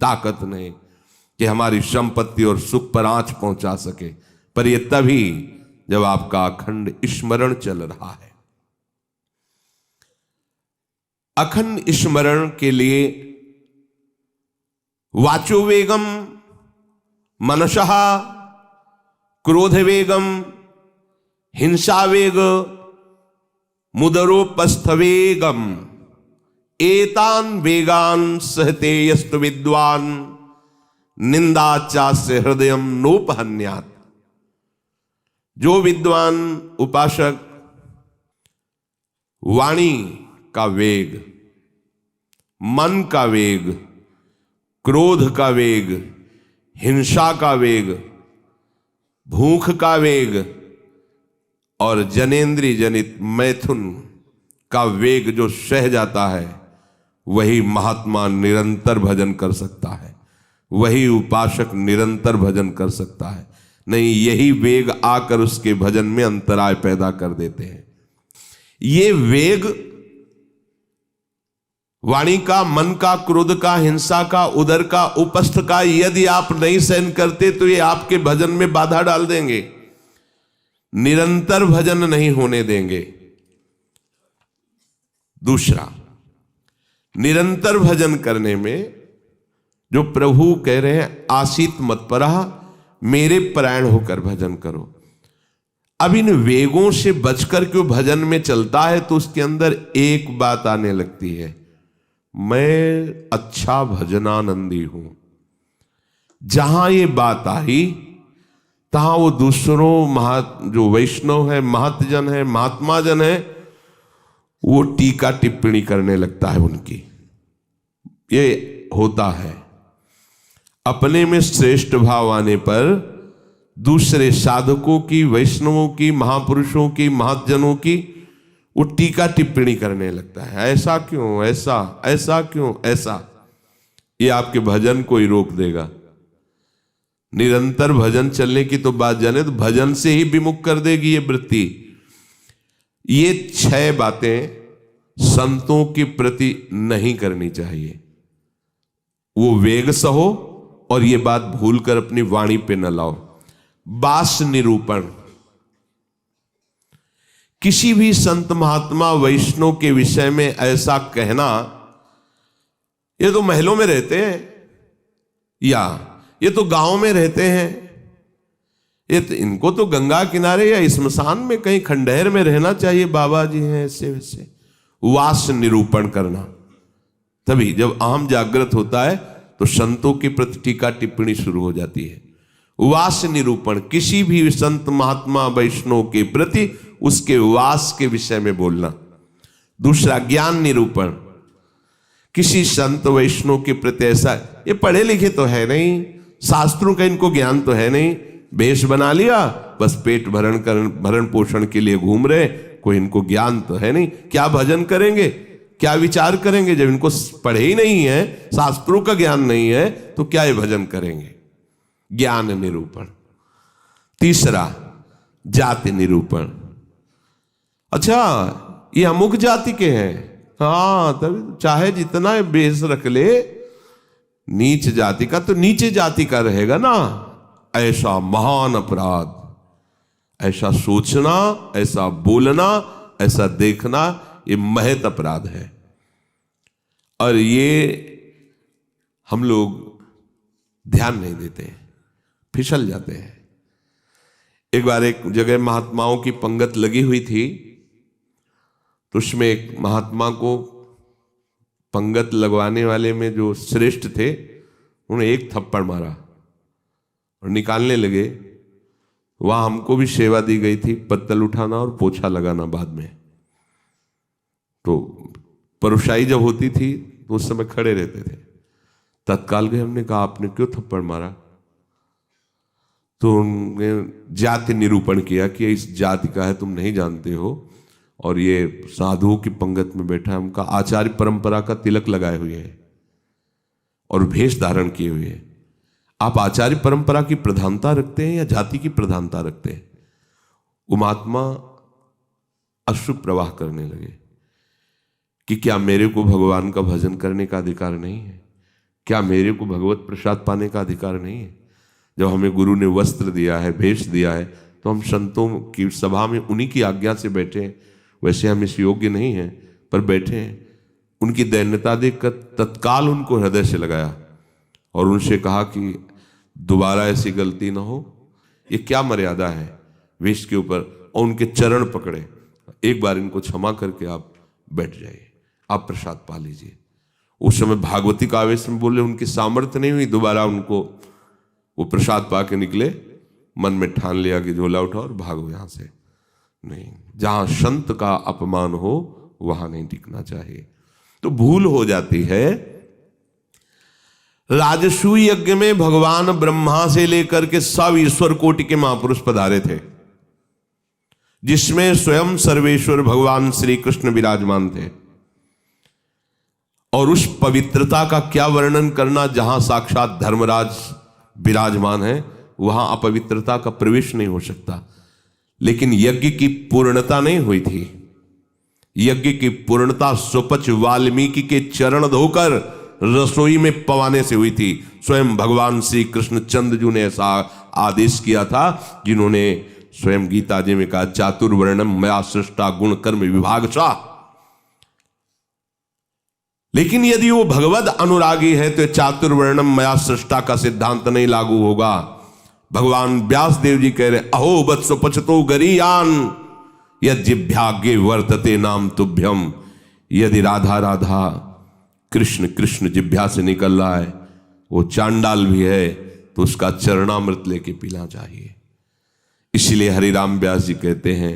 ताकत नहीं कि हमारी संपत्ति और सुख पर आंच पहुंचा सके, पर यह तभी जब आपका अखंड स्मरण चल रहा है। अखंड स्मरण के लिए वाचो वेगम, मनसः क्रोध वेगम, हिंसा वेग, मुदरोपस्थ वेगम, एतान वेगान सहते यस्तु विद्वान निंदाचास्य हृदयम नोपहन्यात्। जो विद्वान उपासक वाणी का वेग, मन का वेग, क्रोध का वेग, हिंसा का वेग, भूख का वेग और जनेन्द्रिय जनित मैथुन का वेग जो सह जाता है, वही महात्मा निरंतर भजन कर सकता है, वही उपासक निरंतर भजन कर सकता है। नहीं, यही वेग आकर उसके भजन में अंतराय पैदा कर देते हैं। ये वेग वाणी का, मन का, क्रोध का, हिंसा का, उदर का, उपस्थ का यदि आप नहीं सहन करते तो ये आपके भजन में बाधा डाल देंगे, निरंतर भजन नहीं होने देंगे। दूसरा, निरंतर भजन करने में जो प्रभु कह रहे हैं आसीत मत्परः, मेरे परायण होकर भजन करो। अब इन वेगों से बचकर क्यों भजन में चलता है तो उसके अंदर एक बात आने लगती है, मैं अच्छा भजनानंदी हूं। जहां ये बात आई तहां वो दूसरों जो वैष्णव है, महतजन है, महात्मा जन है, वो टीका टिप्पणी करने लगता है उनकी। ये होता है, अपने में श्रेष्ठ भाव आने पर दूसरे साधकों की, वैष्णवों की, महापुरुषों की, महतजनों की वो टीका टिप्पणी करने लगता है। ऐसा क्यों, ऐसा, ऐसा क्यों, ऐसा। ये आपके भजन को ही रोक देगा। निरंतर भजन चलने की तो बात जाने तो भजन से ही विमुख कर देगी ये वृत्ति। ये 6 बातें संतों के प्रति नहीं करनी चाहिए। वो वेग सहो और ये बात भूलकर अपनी वाणी पे न लाओ। बास निरूपण, किसी भी संत महात्मा वैष्णव के विषय में ऐसा कहना, ये तो महलों में रहते हैं या ये तो गांव में रहते हैं, ये तो इनको तो गंगा किनारे या स्मशान में कहीं खंडहर में रहना चाहिए, बाबा जी हैं ऐसे वैसे। वास निरूपण करना, तभी जब अहम जागृत होता है तो संतों के प्रति टीका टिप्पणी शुरू हो जाती है। वास निरूपण, किसी भी संत महात्मा वैष्णव के प्रति उसके वास के विषय में बोलना। दूसरा, ज्ञान निरूपण, किसी संत वैष्णव के प्रति ऐसा, ये पढ़े लिखे तो है नहीं, शास्त्रों का इनको ज्ञान तो है नहीं, वेश बना लिया, बस पेट भरण पोषण के लिए घूम रहे, कोई इनको ज्ञान तो है नहीं। क्या भजन करेंगे, क्या विचार करेंगे जब इनको पढ़े ही नहीं है, शास्त्रों का ज्ञान नहीं है, तो क्या ये भजन करेंगे। ज्ञान निरूपण। तीसरा, जाति निरूपण, अच्छा ये अमुक जाति के हैं, हाँ तभी चाहे जितना बेस रख ले, नीच जाति का तो नीचे जाति का रहेगा ना। ऐसा महान अपराध, ऐसा सोचना, ऐसा बोलना, ऐसा देखना, ये महत अपराध है। और ये हम लोग ध्यान नहीं देते, फिसल जाते हैं। एक बार एक जगह महात्माओं की पंगत लगी हुई थी, तो उसमें एक महात्मा को पंगत लगवाने वाले में जो श्रेष्ठ थे, उन्होंने एक थप्पड़ मारा और निकालने लगे। वहां हमको भी सेवा दी गई थी, पत्तल उठाना और पोछा लगाना बाद में। तो परोसाई जब होती थी तो उस समय खड़े रहते थे। तत्काल गए, हमने कहा आपने क्यों थप्पड़ मारा? तो उन्होंने जाति निरूपण किया कि इस जाति का है, तुम नहीं जानते हो, और ये साधुओं की पंगत में बैठा है, उनका आचार्य परंपरा का तिलक लगाए हुए है और भेष धारण किए हुए है। आप आचार्य परंपरा की प्रधानता रखते हैं या जाति की प्रधानता रखते हैं? वो महात्मा अश्रु प्रवाह करने लगे कि क्या मेरे को भगवान का भजन करने का अधिकार नहीं है? क्या मेरे को भगवत प्रसाद पाने का अधिकार नहीं है? जब हमें गुरु ने वस्त्र दिया है, भेष दिया है, तो हम संतों की सभा में उन्हीं की आज्ञा से बैठे हैं। वैसे हम इस योग्य नहीं हैं, पर बैठे हैं। उनकी दैन्यता देखकर तत्काल उनको हृदय से लगाया और उनसे कहा कि दोबारा ऐसी गलती ना हो। ये क्या मर्यादा है वेश के ऊपर? और उनके चरण पकड़े, एक बार इनको क्षमा करके आप बैठ जाइए, आप प्रसाद पा लीजिए। उस समय भागवती का आवेश में बोले, उनकी सामर्थ्य नहीं हुई दोबारा उनको, वो प्रसाद पा के निकले, मन में ठान लिया कि झोला उठाओ और भागो यहां से। नहीं, जहां संत का अपमान हो वहां नहीं टिकना चाहिए। तो भूल हो जाती है। राजसूय यज्ञ में भगवान ब्रह्मा से लेकर के सब ईश्वर कोटि के महापुरुष पधारे थे, जिसमें स्वयं सर्वेश्वर भगवान श्री कृष्ण विराजमान थे। और उस पवित्रता का क्या वर्णन करना, जहां साक्षात धर्मराज विराजमान है वहां अपवित्रता का प्रवेश नहीं हो सकता। लेकिन यज्ञ की पूर्णता नहीं हुई थी। यज्ञ की पूर्णता सुपच वाल्मीकि के चरण धोकर रसोई में पवाने से हुई थी। स्वयं भगवान श्री कृष्ण चंद्रजू ने ऐसा आदेश किया था, जिन्होंने स्वयं गीता जी में कहा, चातुर्वर्णम मया सृष्टा गुण कर्म विभागशः। लेकिन यदि वो भगवद अनुरागी है तो चातुर्वर्णम मया सृष्टा का सिद्धांत नहीं लागू होगा। भगवान व्यास देव जी कह रहे, अहो वत्स पचतो गरीयान यज्ञाग्ञे वर्तते नाम तुभ्यम। यदि राधा राधा कृष्ण कृष्ण जिभ्या से निकल रहा है, वो चांडाल भी है, तो उसका चरणामृत लेके पीना चाहिए। इसलिए हरिराम व्यास जी कहते हैं,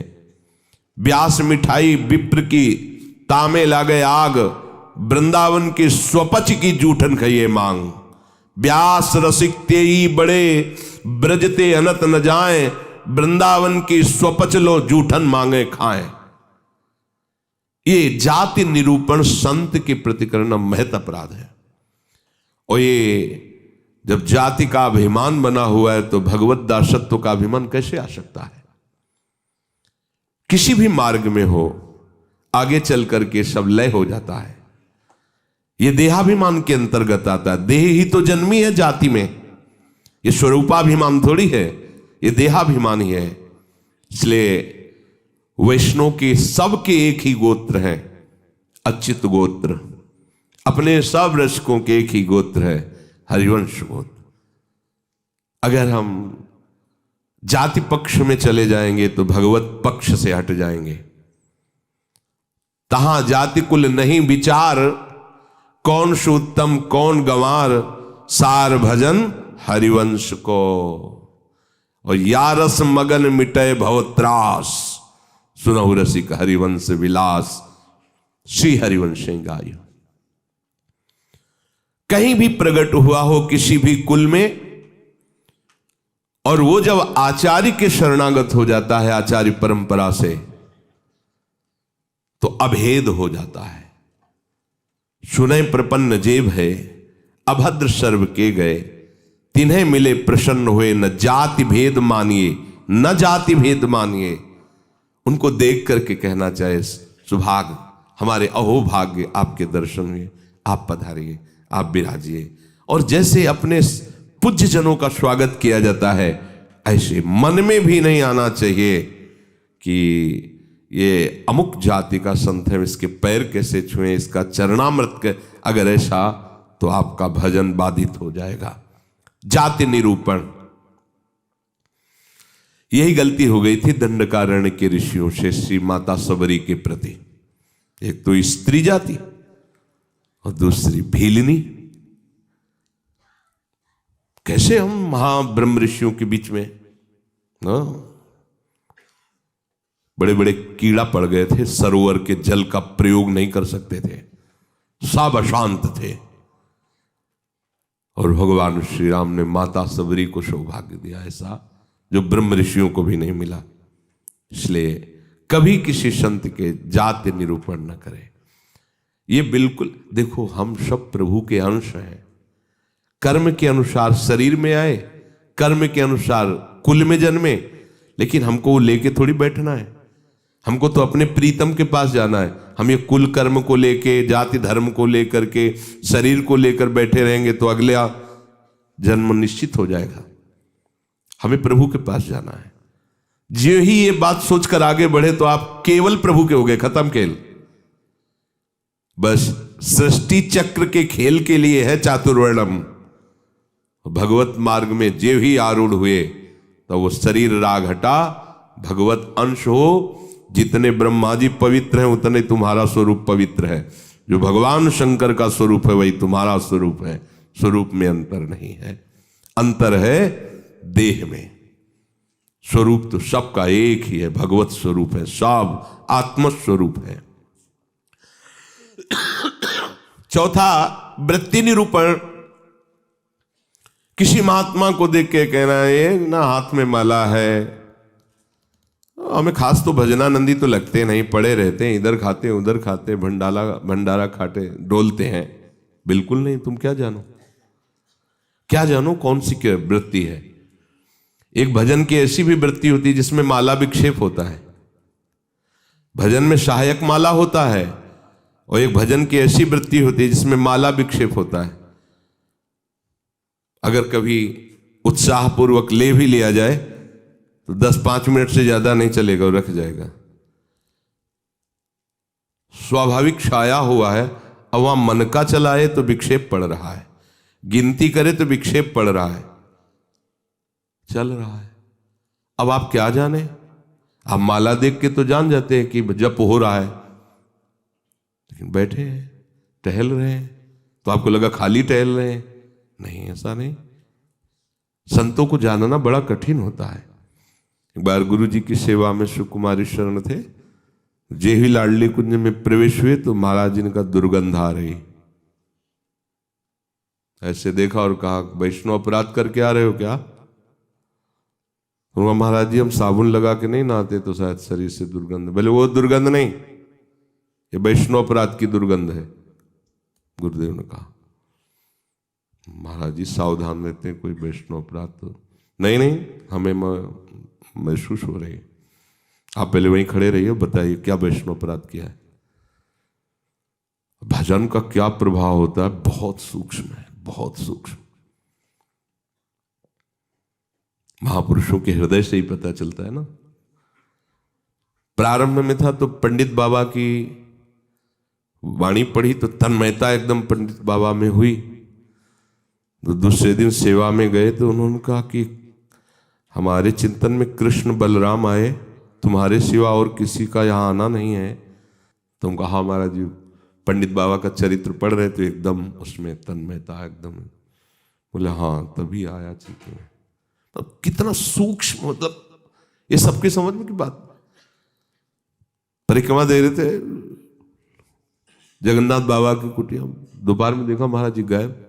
व्यास मिठाई विप्र की तामे लागे आग, वृंदावन के स्वपच की जूठन खइए मांग। व्यास रसिक तेई बड़े ब्रजते अनत न जाए, वृंदावन की स्वपच लो जूठन मांगे खाएं। ये जाति निरूपण संत के प्रति करना महत अपराध है। और ये जब जाति का अभिमान बना हुआ है तो भगवत दासत्व का अभिमान कैसे आ सकता है? किसी भी मार्ग में हो, आगे चल करके सब लय हो जाता है। ये देहाभिमान के अंतर्गत आता है। देह ही तो जन्मी है जाति में, ये स्वरूपाभिमान थोड़ी है, ये देहाभिमान ही है। इसलिए वैष्णव के सबके एक ही गोत्र हैं, अच्युत गोत्र। अपने सब रसिकों के एक ही गोत्र है, हरिवंश गोत्र। अगर हम जाति पक्ष में चले जाएंगे तो भगवत पक्ष से हट जाएंगे। तहां जाति कुल नहीं विचार, कौन सुत्तम कौन गंवार, सार भजन हरिवंश को। और या रस मगन मिटे भवत्रास, सुनहु रसिक हरिवंश विलास, श्री हरिवंश गाय। कहीं भी प्रकट हुआ हो किसी भी कुल में, और वो जब आचार्य के शरणागत हो जाता है, आचार्य परंपरा से, तो अभेद हो जाता है। सुने प्रपन्न जेब है, अभद्र सर्व के गए, तिन्हें मिले प्रसन्न हुए, न जाति भेद मानिए न जाति भेद मानिए। उनको देख करके कहना चाहे, सुभाग हमारे अहोभाग्य आपके दर्शन हुए, आप पधारिए, आप विराजिए। और जैसे अपने पूज्य जनों का स्वागत किया जाता है, ऐसे मन में भी नहीं आना चाहिए कि ये अमुक जाति का संत है, इसके पैर कैसे छुएं, इसका चरणामृत के। अगर ऐसा तो आपका भजन बाधित हो जाएगा। जाति निरूपण, यही गलती हो गई थी दंडकारण्य के ऋषियों से श्री माता सबरी के प्रति। एक तो स्त्री जाति और दूसरी भीलनी। कैसे हम महाब्रह्म ऋषियों के बीच में बड़े बड़े कीड़ा पड़ गए थे, सरोवर के जल का प्रयोग नहीं कर सकते थे, सब अशांत थे। और भगवान श्री राम ने माता सबरी को सौभाग्य दिया, ऐसा जो ब्रह्म ऋषियों को भी नहीं मिला। इसलिए कभी किसी संत के जाति निरूपण न करें। ये बिल्कुल देखो, हम सब प्रभु के अंश हैं। कर्म के अनुसार शरीर में आए, कर्म के अनुसार कुल में जन्मे, लेकिन हमको वो लेके थोड़ी बैठना है। हमको तो अपने प्रीतम के पास जाना है। हम ये कुल कर्म को लेके, जाति धर्म को लेकर के, शरीर को लेकर बैठे रहेंगे तो अगला जन्म निश्चित हो जाएगा। हमें प्रभु के पास जाना है। जो ही ये बात सोचकर आगे बढ़े तो आप केवल प्रभु के हो गए, खत्म खेल। बस सृष्टि चक्र के खेल के लिए है चातुर्वर्णम। भगवत मार्ग में जे ही आरूढ़ हुए तो वो शरीर राग हटा, भगवत अंश हो। जितने ब्रह्मा जी पवित्र हैं उतने तुम्हारा स्वरूप पवित्र है। जो भगवान शंकर का स्वरूप है वही तुम्हारा स्वरूप है। स्वरूप में अंतर नहीं है, अंतर है देह में। स्वरूप तो सबका एक ही है, भगवत स्वरूप है, सब आत्म स्वरूप है। चौथा, वृत्ति निरूपण। किसी महात्मा को देख के कहना है ना हाथ में माला है, हमें खास तो भजनानंदी तो लगते नहीं, पड़े रहते हैं, इधर खाते उधर खाते, भंडारा खाते डोलते हैं। बिल्कुल नहीं। तुम क्या जानो, क्या जानो कौन सी क्या वृत्ति है। एक भजन की ऐसी भी वृत्ति होती है जिसमें माला विक्षेप होता है। भजन में सहायक माला होता है, और एक भजन की ऐसी वृत्ति होती है जिसमें माला विक्षेप होता है। अगर कभी उत्साहपूर्वक ले भी लिया जाए तो 10-5 मिनट से ज्यादा नहीं चलेगा और रख जाएगा। स्वाभाविक छाया हुआ है। अब वहां मन का चलाए तो विक्षेप पड़ रहा है, गिनती करे तो विक्षेप पड़ रहा है, चल रहा है। अब आप क्या जाने, आप माला देख के तो जान जाते हैं कि जप हो रहा है, लेकिन बैठे हैं, टहल रहे हैं, तो आपको लगा खाली टहल रहे हैं। नहीं, ऐसा नहीं। संतों को जानना बड़ा कठिन होता है। एक बार गुरु जी की सेवा में सुकुमारी शरण थे, जे ही लाडली कुंज में प्रवेश हुए तो महाराज जी ने कहा दुर्गंध आ रही। ऐसे देखा और कहा वैष्णव अपराध करके आ रहे हो क्या? तो महाराज जी हम साबुन लगा के नहीं नहाते तो शायद शरीर से दुर्गंध। बोले वो दुर्गंध नहीं, ये वैष्णव अपराध की दुर्गंध है। गुरुदेव ने कहा महाराज जी सावधान रहते हैं, कोई वैष्णव अपराध तो नहीं, हमें महसूस हो रही है। आप पहले वहीं खड़े रहिए, बताइए क्या वैष्णव अपराध किया है। भजन का क्या प्रभाव होता है, बहुत सूक्ष्म है, बहुत सूक्ष्म। महापुरुषों के हृदय से ही पता चलता है ना। प्रारंभ में था तो पंडित बाबा की वाणी पढ़ी तो तन्मयता एकदम पंडित बाबा में हुई। तो दूसरे दिन सेवा में गए तो उन्होंने कहा कि हमारे चिंतन में कृष्ण बलराम आए, तुम्हारे सिवा और किसी का यहाँ आना नहीं है। तुम कहा महाराज जी पंडित बाबा का चरित्र पढ़ रहे तो एकदम उसमें तन्मयता एकदम। बोले हाँ तभी आया चित्त में। तो कितना सूक्ष्म, मतलब ये सबके समझ में की बात। परिक्रमा दे रहे थे जगन्नाथ बाबा की कुटिया, दोपहर में देखा महाराज जी गायब।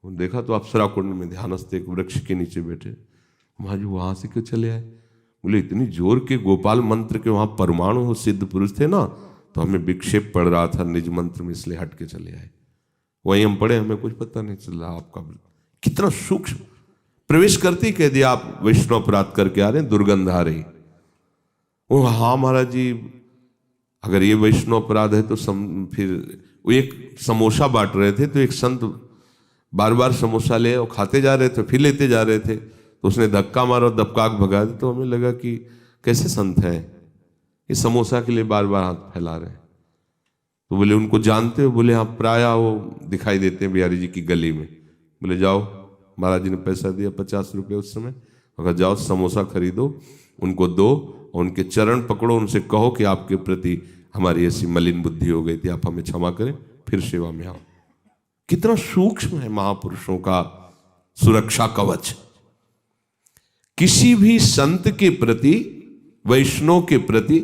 देखा तो अप्सरा कुंड में ध्यानस्थ एक वृक्ष के नीचे बैठे। महाराज जी वहां से क्यों चले आए? बोले इतनी जोर के गोपाल मंत्र के वहां परमाणु सिद्ध पुरुष थे ना, तो हमें विक्षेप पड़ रहा था निज मंत्र में, इसलिए हट के चले आए। वहीं हम पढ़े, हमें कुछ पता नहीं चल रहा। आपका कितना सूक्ष्म, प्रवेश करते ही कह दिया आप वैष्णव अपराध करके आ रहे हैं, दुर्गंध आ रही। वो हाँ महाराज जी अगर ये वैष्णव अपराध है तो फिर वो एक समोसा बांट रहे थे तो एक संत बार बार समोसा ले और खाते जा रहे थे, फिर लेते जा रहे थे, तो उसने धक्का मारा और दबकाक भगा दिया। तो हमें लगा कि कैसे संत हैं, ये समोसा के लिए बार बार हाथ फैला रहे हैं। तो बोले उनको जानते हो? बोले हाँ प्राय वो दिखाई देते हैं बिहारी जी की गली में। बोले जाओ, महाराज जी ने पैसा दिया 50 रुपये उस समय, अगर जाओ समोसा खरीदो, उनको दो और उनके चरण पकड़ो, उनसे कहो कि आपके प्रति हमारी ऐसी मलिन बुद्धि हो गई थी, आप हमें क्षमा करें, फिर सेवा में आओ। कितना सूक्ष्म है महापुरुषों का सुरक्षा कवच। किसी भी संत के प्रति, वैष्णव के प्रति,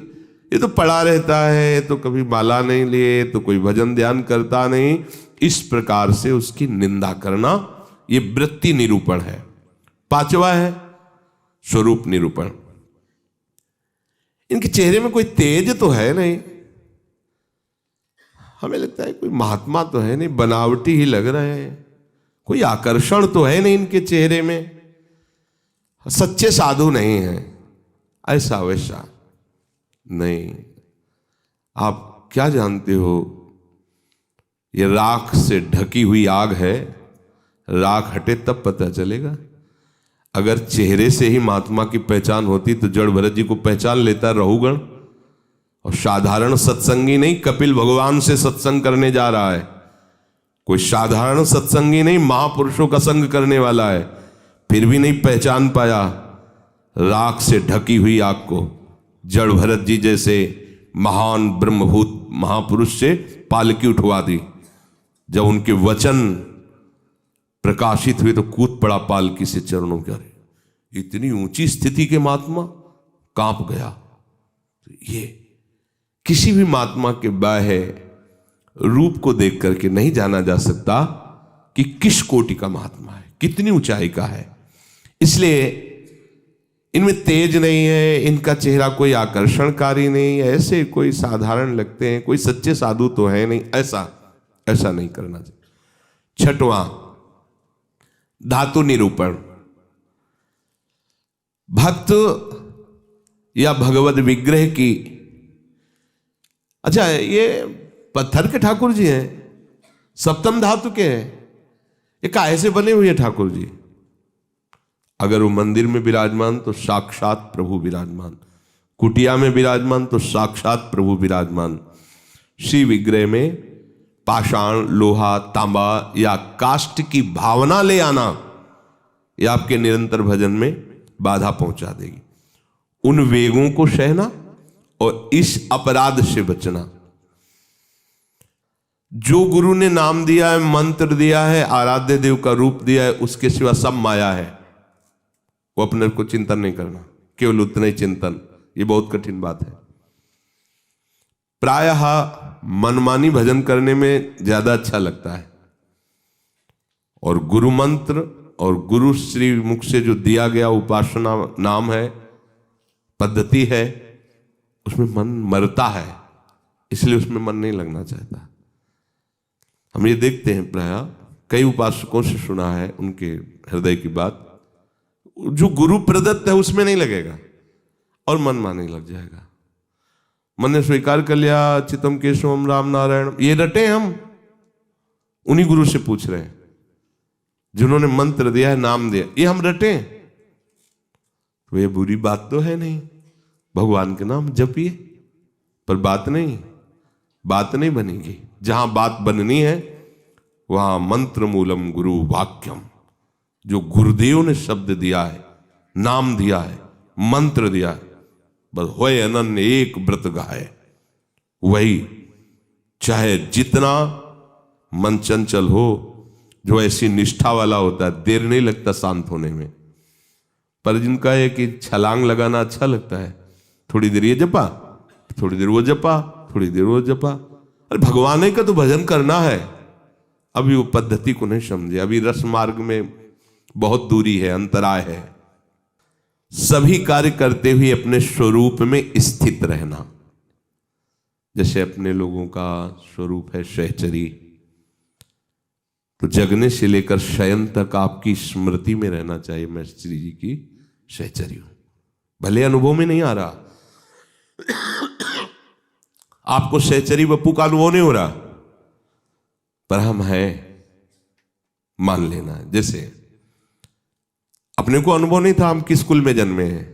ये तो पड़ा रहता है, तो कभी माला नहीं लिए, तो कोई भजन ध्यान करता नहीं, इस प्रकार से उसकी निंदा करना, ये वृत्ति निरूपण है। पांचवा है स्वरूप निरूपण। इनके चेहरे में कोई तेज तो है नहीं, हमें लगता है कोई महात्मा तो है नहीं, बनावटी ही लग रहे हैं, कोई आकर्षण तो है नहीं इनके चेहरे में, सच्चे साधु नहीं हैं, ऐसा वैसा। नहीं, आप क्या जानते हो, ये राख से ढकी हुई आग है, राख हटे तब पता चलेगा। अगर चेहरे से ही महात्मा की पहचान होती तो जड़ भरत जी को पहचान लेता रहुगण। और साधारण सत्संगी नहीं, कपिल भगवान से सत्संग करने जा रहा है, कोई साधारण सत्संगी नहीं, महापुरुषों का संग करने वाला है, फिर भी नहीं पहचान पाया राख से ढकी हुई आग को। जड़ भरत जी जैसे महान ब्रह्मभूत महापुरुष से पालकी उठवा दी। जब उनके वचन प्रकाशित हुए तो कूद पड़ा पालकी से चरणों के। अरे इतनी ऊंची स्थिति के महात्मा, कांप गया। ये किसी भी महात्मा के बाह्य रूप को देख करके नहीं जाना जा सकता कि किस कोटि का महात्मा है, कितनी ऊंचाई का है। इसलिए इनमें तेज नहीं है, इनका चेहरा कोई आकर्षणकारी नहीं है, ऐसे कोई साधारण लगते हैं, कोई सच्चे साधु तो है नहीं, ऐसा नहीं करना चाहिए। छठवां, धातु निरूपण। भक्त या भगवत विग्रह की, अच्छा ये पत्थर के ठाकुर जी हैं, सप्तम धातु के हैं, ये काहे से बने हुए ठाकुर जी? अगर वो मंदिर में विराजमान तो साक्षात प्रभु विराजमान, कुटिया में विराजमान तो साक्षात प्रभु विराजमान। श्री विग्रह में पाषाण, लोहा, तांबा या काष्ठ की भावना ले आना, यह आपके निरंतर भजन में बाधा पहुंचा देगी। उन वेगों को सहना और इस अपराध से बचना। जो गुरु ने नाम दिया है, मंत्र दिया है, आराध्य देव का रूप दिया है, उसके सिवा सब माया है, वो अपने को चिंतन नहीं करना, केवल उतना ही चिंतन। ये बहुत कठिन बात है। प्रायः मनमानी भजन करने में ज्यादा अच्छा लगता है, और गुरु मंत्र और गुरु श्री मुख से जो दिया गया उपासना नाम है, पद्धति है, उसमें मन मरता है, इसलिए उसमें मन नहीं लगना चाहता। हम ये देखते हैं, प्रायः कई उपासकों से सुना है उनके हृदय की बात, जो गुरु प्रदत्त है उसमें नहीं लगेगा और मन माने लग जाएगा। मन ने स्वीकार कर लिया चितम केशवम राम नारायण, ये रटे हम उन्हीं गुरु से पूछ रहे हैं जिन्होंने मंत्र दिया है, नाम दिया, ये हम रटे, तो ये बुरी बात तो है नहीं। भगवान के नाम जपिए, पर बात नहीं बनेगी। जहां बात बननी है वहां मंत्र मूलम गुरु वाक्यम, जो गुरुदेव ने शब्द दिया है, नाम दिया है, मंत्र दिया है, बस होए अनन्य एक व्रत गाए, वही। चाहे जितना मन चंचल हो, जो ऐसी निष्ठा वाला होता है, देर नहीं लगता शांत होने में। पर जिनका है कि छलांग लगाना अच्छा लगता है, थोड़ी देर ये जपा, थोड़ी देर वो जपा, थोड़ी देर वो जपा। अरे भगवान का तो भजन करना है। अभी वो पद्धति को नहीं समझे, अभी रस मार्ग में बहुत दूरी है, अंतराय है। सभी कार्य करते हुए अपने स्वरूप में स्थित रहना। जैसे अपने लोगों का स्वरूप है सहचरी, तो जगने से लेकर शयन तक आपकी स्मृति में रहना चाहिए, मैं श्री जी की सहचरी हूं। भले अनुभव में नहीं आ रहा, आपको सहचरी बप्पू का अनुभव नहीं हो रहा, पर हम हैं, मान लेना है। जैसे अपने को अनुभव नहीं था हम किस कुल में जन्मे हैं,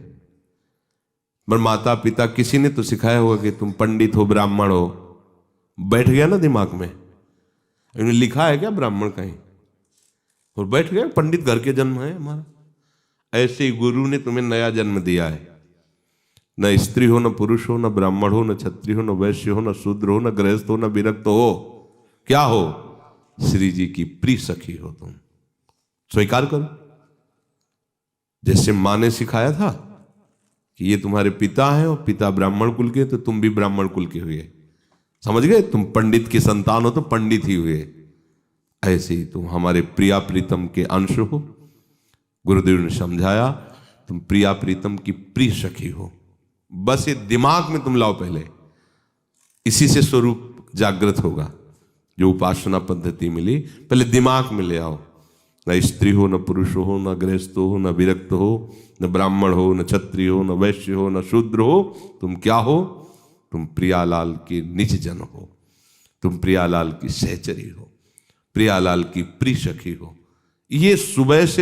पर माता पिता किसी ने तो सिखाया होगा कि तुम पंडित हो, ब्राह्मण हो, बैठ गया ना दिमाग में। इन्होंने लिखा है क्या ब्राह्मण कहीं, और बैठ गया पंडित घर के जन्म है हमारा। ऐसे ही गुरु ने तुम्हें नया जन्म दिया है, न स्त्री हो, न पुरुष हो, न ब्राह्मण हो, न क्षत्रिय हो, न वैश्य हो, न शूद्र हो, न गृहस्थ हो, न विरक्त हो, क्या हो? श्री जी की प्रिय सखी हो तुम। स्वीकार करो। जैसे माँ ने सिखाया था कि ये तुम्हारे पिता हैं और पिता ब्राह्मण कुल के, तो तुम भी ब्राह्मण कुल के हुए, समझ गए? तुम पंडित की संतान हो तो पंडित ही हुए। ऐसे ही तुम हमारे प्रिया प्रीतम के अंश हो। गुरुदेव ने समझाया तुम प्रिया प्रीतम की प्रिय सखी हो। बस ये दिमाग में तुम लाओ पहले, इसी से स्वरूप जागृत होगा। जो उपासना पद्धति मिली पहले दिमाग में ले आओ। न स्त्री हो, न पुरुष हो, न गृहस्थ हो, न विरक्त हो, न ब्राह्मण हो, न क्षत्रिय हो, न वैश्य हो, न शूद्र हो। तुम क्या हो? तुम प्रियालाल के निज जन हो, तुम प्रियालाल की सहचरी हो, प्रियालाल की प्रिय सखी हो। ये सुबह से